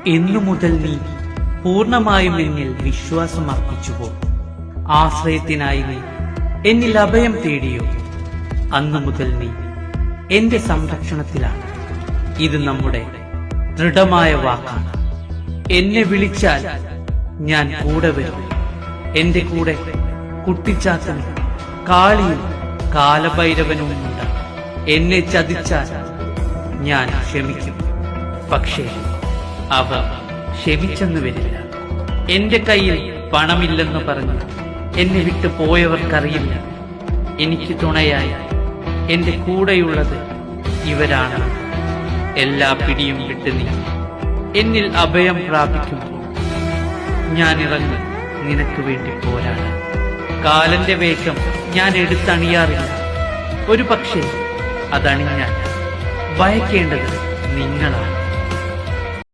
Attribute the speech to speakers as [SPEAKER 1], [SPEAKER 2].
[SPEAKER 1] എന്നു മുതൽ നീ പൂർണ്ണമായും എന്നിൽ വിശ്വാസം അർപ്പിച്ചുവോ? ആശ്രയത്തിനായി നീ എന്നിൽ അഭയം തേടിയോ? അന്നു മുതൽ നീ എന്റെ സംരക്ഷണത്തിലാണ്. ഇത് നമ്മുടെ ദൃഢമായ വാക്കാണ്. എന്നെ വിളിച്ചാൽ ഞാൻ കൂടെ വരും. എന്റെ കൂടെ കുട്ടിച്ചാത്തനും കാളിയും കാലഭൈരവനുമുണ്ട്. എന്നെ ചതിച്ചാൽ ഞാൻ ക്ഷമിക്കും, പക്ഷേ അവർ ക്ഷമിച്ചെന്ന് വരില്ല. എന്റെ കയ്യിൽ പണമില്ലെന്ന് പറഞ്ഞ് എന്നെ വിട്ടു പോയവർക്കറിയില്ല എനിക്ക് തുണയായി എന്റെ കൂടെയുള്ളത് ഇവരാണ്. എല്ലാ പിടിയും വിട്ട് നീ എന്നിൽ അഭയം പ്രാപിക്കുമ്പോൾ ഞാൻ ഇറങ്ങി നിനക്ക് വേണ്ടി പോരാടാൻ. കാലന്റെ വേഗം ഞാൻ എടുത്തണിയാറില്ല. ഒരു പക്ഷേ അതണിഞ്ഞാൽ ഭയക്കേണ്ടത് നിങ്ങളാണ്.